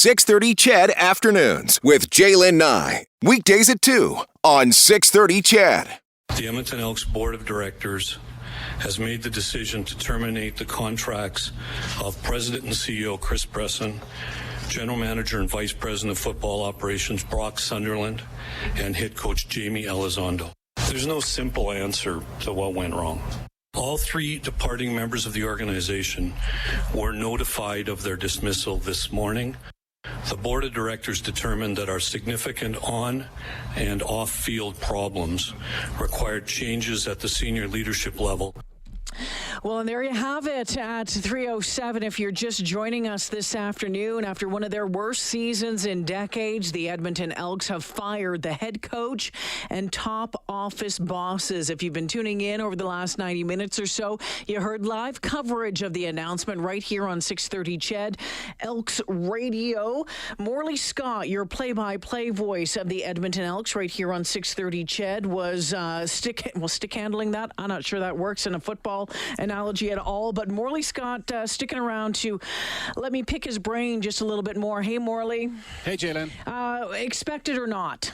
6:30 CHED Afternoons with Jaylen Nye. Weekdays at 2 on 6:30 CHED. The Edmonton Elks Board of Directors has made the decision to terminate the contracts of President and CEO Chris Bresson, General Manager and Vice President of Football Operations Brock Sunderland, and Head Coach Jamie Elizondo. There's no simple answer to what went wrong. All three departing members of the organization were notified of their dismissal this morning. The Board of Directors determined that our significant on- and off-field problems required changes at the senior leadership level. Well, and there you have it at 3:07. If you're just joining us this afternoon, after one of their worst seasons in decades, the Edmonton Elks have fired the head coach and top office bosses. If you've been tuning in over the last 90 minutes or so, you heard live coverage of the announcement right here on 6:30 CHED, Elks Radio. Morley Scott, your play-by-play voice of the Edmonton Elks right here on 6:30 CHED, was stick handling that. I'm not sure that works in a football analogy at all, but Morley Scott sticking around to let me pick his brain just a little bit more. Hey, Morley. Hey, Jaylen. Expected or not?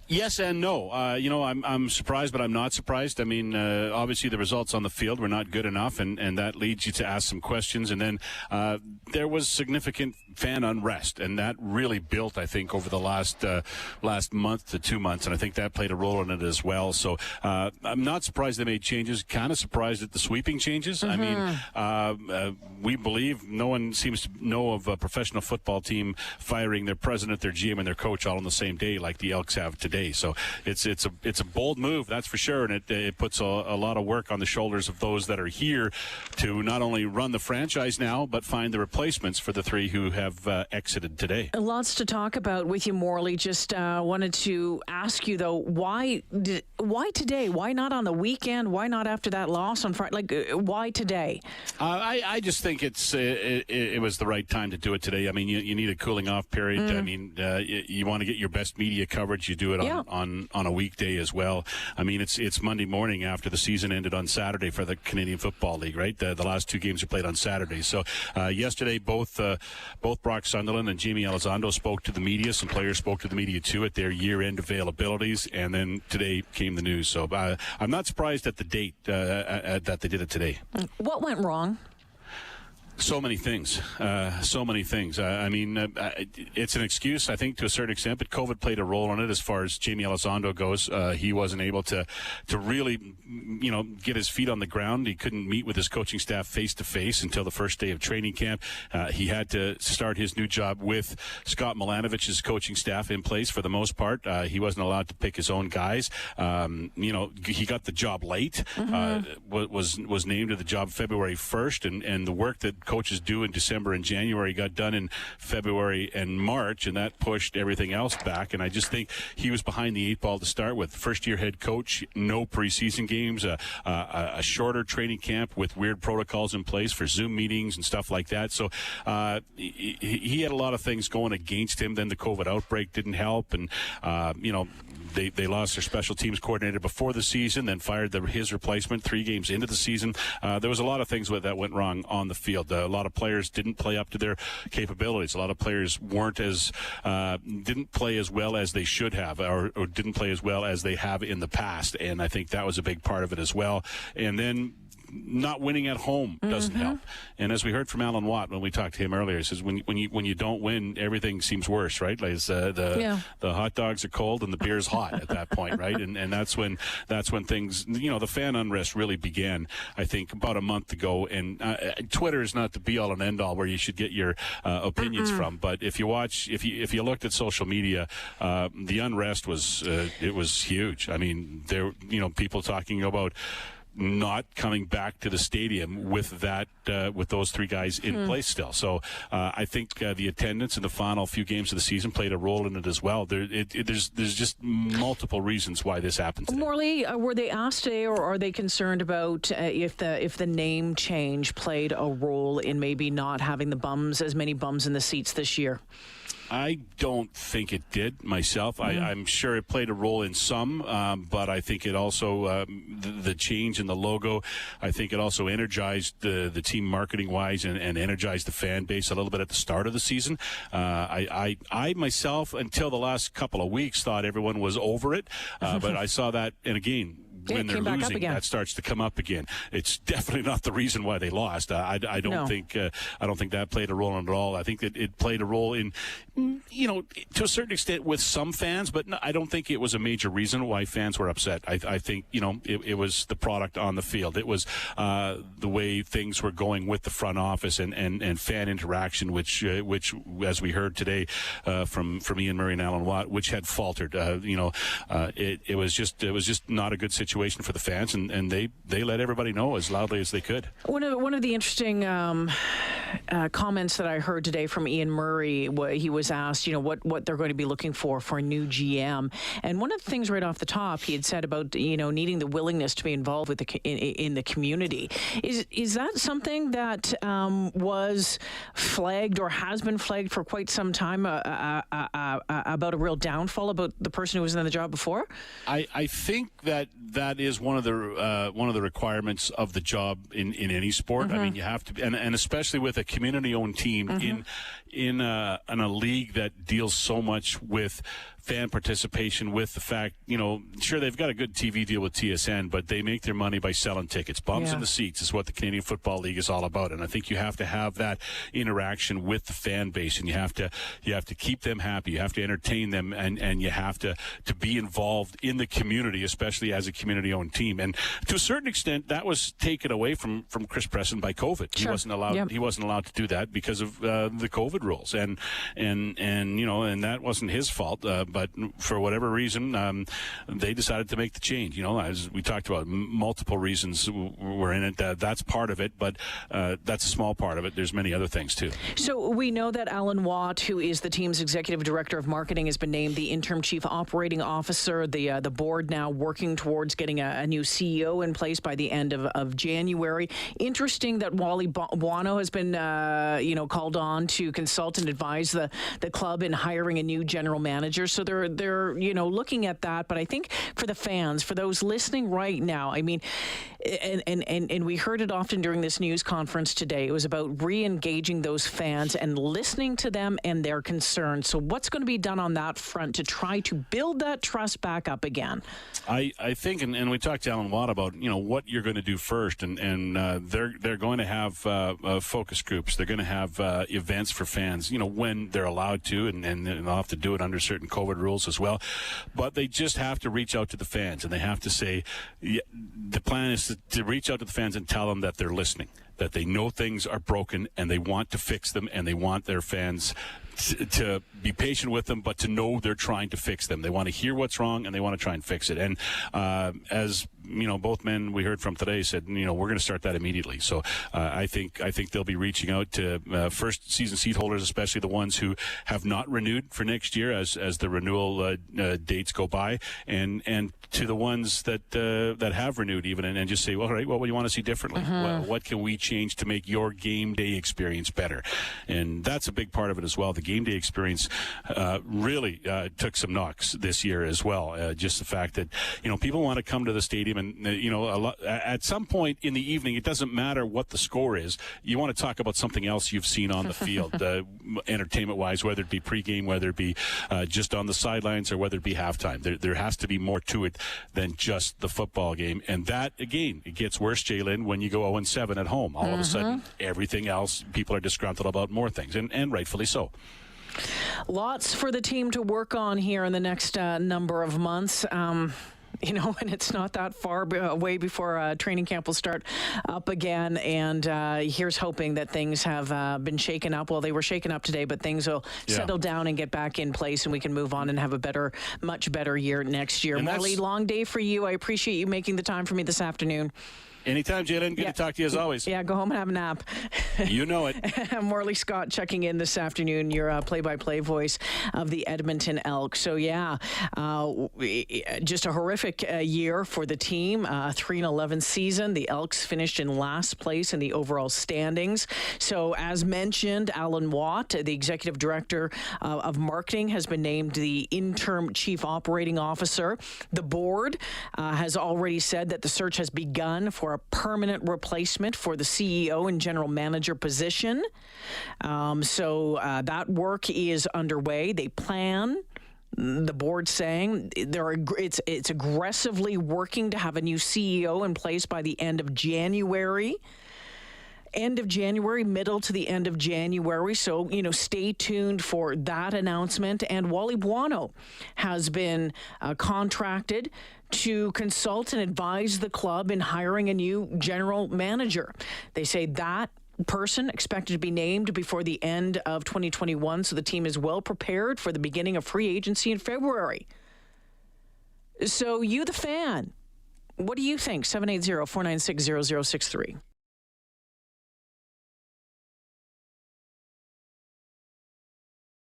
Yes and no. I'm surprised, but I'm not surprised. I mean, obviously the results on the field were not good enough, and that leads you to ask some questions. And then there was significant fan unrest, and that really built, I think, over the last month to 2 months, and I think that played a role in it as well. So I'm not surprised they made changes. Kind of surprised at the sweeping changes. I mean, we believe no one seems to know of a professional football team firing their president, their GM, and their coach all on the same day like the Elks have today. So it's a bold move, that's for sure, and it puts a lot of work on the shoulders of those that are here to not only run the franchise now, but find the replacements for the three who have exited today. Lots to talk about with you, Morley. Just wanted to ask you though, why today? Why not on the weekend? Why not after that loss on Friday? Like, why today? I just think it was the right time to do it today. I mean, you need a cooling off period. I mean, you want to get your best media coverage. You do it on a weekday as well. I mean, it's Monday morning after the season ended on Saturday for the Canadian Football League, right? The last two games are played on Saturday. So yesterday, both Brock Sunderland and Jamie Elizondo spoke to the media. Some players spoke to the media too at their year-end availabilities, and then today came the news. So I'm not surprised at the date that they did it today. What went wrong? So many things. I mean, it's an excuse, I think, to a certain extent, but COVID played a role in it as far as Jamie Elizondo goes. He wasn't able to really, get his feet on the ground. He couldn't meet with his coaching staff face-to-face until the first day of training camp. He had to start his new job with Scott Milanovich's coaching staff in place for the most part. He wasn't allowed to pick his own guys. He got the job late, was named to the job February 1st, and the work that coaches do in December and January got done in February and March, and that pushed everything else back. And I just think he was behind the eight ball to start with. First-year head coach, no preseason games, a shorter training camp with weird protocols in place for Zoom meetings and stuff like that. So he had a lot of things going against him. Then the COVID outbreak didn't help, and they lost their special teams coordinator before the season, then fired his replacement 3 games into the season. There was a lot of things that went wrong on the field. A lot of players didn't play up to their capabilities. A lot of players didn't play as well as they should have, or didn't play as well as they have in the past. And I think that was a big part of it as well. And then not winning at home doesn't help. And as we heard from Alan Watt when we talked to him earlier, he says when you don't win, everything seems worse, right? Like the hot dogs are cold and the beer's hot at that point, right? And that's when things, the fan unrest really began, I think, about a month ago. And Twitter is not the be all and end all where you should get your opinions from. But if you looked at social media, the unrest was huge. I mean, there people talking about not coming back to the stadium with those 3 guys in place still. So I think the attendance in the final few games of the season played a role in it as well. There's just multiple reasons why this happened today. Morley, were they asked today, or are they concerned about if the name change played a role in maybe not having as many bums in the seats this year? I don't think it did myself. I'm sure it played a role in some, but I think it also, the change in the logo, I think it also energized the team marketing-wise and energized the fan base a little bit at the start of the season. I myself, until the last couple of weeks, thought everyone was over it, but I saw that, and again, when they're losing, that starts to come up again. It's definitely not the reason why they lost. I don't think that played a role in it at all. I think that it played a role in, to a certain extent with some fans, but I don't think it was a major reason why fans were upset. I think it was the product on the field. It was the way things were going with the front office and fan interaction, which as we heard today from Ian Murray and Alan Watt, which had faltered. It was just not a good situation for the fans, and they let everybody know as loudly as they could. One of the interesting comments that I heard today from Ian Murray, he was asked, what they're going to be looking for a new GM, and one of the things right off the top he had said about needing the willingness to be involved with in the community. Is that something that was flagged or has been flagged for quite some time about a real downfall about the person who was in the job before? I think that is one of the requirements of the job in any sport. I mean, you have to, and especially with a community-owned team in a league that deals so much with fan participation, with the fact, sure, they've got a good TV deal with TSN, but they make their money by selling tickets. Bums in the seats is what the Canadian Football League is all about, and I think you have to have that interaction with the fan base, and you have to keep them happy, you have to entertain them, and you have to be involved in the community, especially as a community-owned team. And to a certain extent, that was taken away from Chris Presson by COVID. Sure. He wasn't allowed to do that because of the COVID rules, and that wasn't his fault. But for whatever reason, they decided to make the change. As we talked about, multiple reasons were in it. That's part of it, but that's a small part of it. There's many other things, too. So we know that Alan Watt, who is the team's executive director of marketing, has been named the interim chief operating officer. The board now working towards getting a new CEO in place by the end of January. Interesting that Wally Buono has been called on to consult and advise the club in hiring a new general manager. So they're looking at that, but I think for the fans, for those listening right now, I mean, and we heard it often during this news conference today, it was about re-engaging those fans and listening to them and their concerns. So what's going to be done on that front to try to build that trust back up again? I think, and we talked to Alan Watt about what you're going to do first, and they're going to have focus groups. They're going to have events for fans, when they're allowed to, and they'll have to do it under certain COVID rules as well. But they just have to reach out to the fans, and they have to say, the plan is to reach out to the fans and tell them that they're listening, that they know things are broken and they want to fix them, and they want their fans to be patient with them, but to know they're trying to fix them. They want to hear what's wrong, and they want to try and fix it. And as both men we heard from today said, we're going to start that immediately. So I think they'll be reaching out to first season seat holders, especially the ones who have not renewed for next year as the renewal dates go by, and to the ones that have renewed even, and just say, well, all right, what would you want to see differently? What can we change to make your game day experience better? And that's a big part of it as well. The game day experience really took some knocks this year as well. Just the fact that people want to come to the stadium, and at some point in the evening, it doesn't matter what the score is. You want to talk about something else you've seen on the field, entertainment-wise, whether it be pregame, whether it be just on the sidelines, or whether it be halftime. There has to be more to it than just the football game, and that again, it gets worse, Jalen, when you go 0-7 at home. All of a sudden, everything else, people are disgruntled about more things, and rightfully so. Lots for the team to work on here in the next number of months. And it's not that far away before training camp will start up again. And here's hoping that things have been shaken up. Well, they were shaken up today, but things will settle down and get back in place, and we can move on and have a much better year next year. Morley, long day for you. I appreciate you making the time for me this afternoon. Anytime, Jalen. Good to talk to you as always. Yeah, go home and have a nap. You know it. Morley Scott checking in this afternoon, your play-by-play voice of the Edmonton Elks. So, yeah, just a horrific year for the team. 3-11 season. The Elks finished in last place in the overall standings. So, as mentioned, Alan Watt, the executive director of marketing, has been named the interim chief operating officer. The board has already said that the search has begun for a permanent replacement for the CEO and general manager position. So that work is underway. They plan. The board saying it's aggressively working to have a new CEO in place by the end of January. Middle to the end of January. So, stay tuned for that announcement. And Wally Buono has been contracted to consult and advise the club in hiring a new general manager. They say that person expected to be named before the end of 2021, so the team is well prepared for the beginning of free agency in February. So you, the fan, what do you think? 780-496-0063.